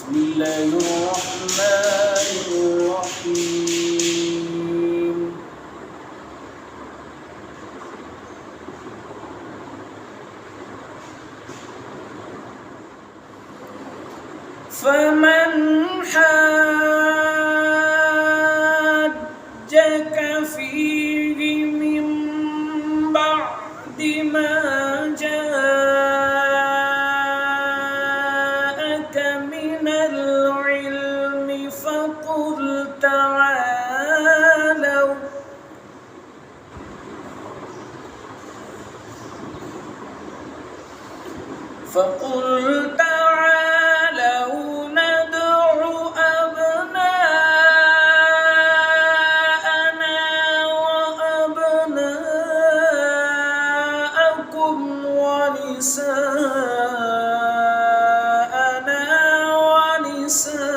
بسم الله الرحمن الرحيم فمن حاجك فيه من بعد ما جاءك من العلم فقل تعالوا ندع أبناءنا وأبناءكم ونساءنا ونساءكم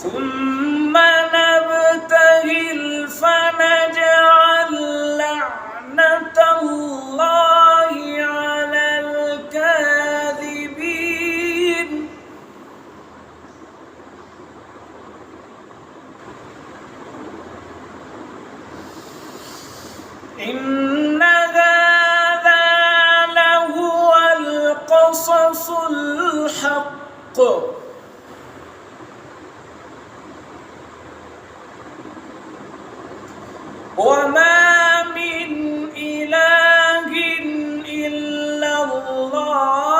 ثم نبتهل فنجعل لعنة الله على الكاذبين إن هذا لهو القصص الحق وما من إله إلا الله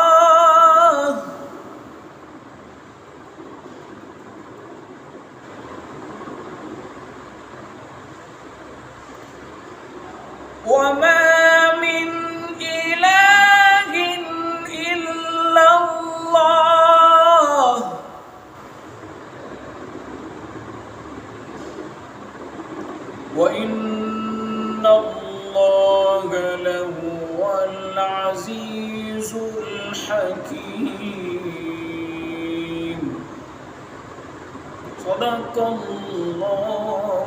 وما من إله إلا الله وإن الله لهو العزيز الحكيم صدق الله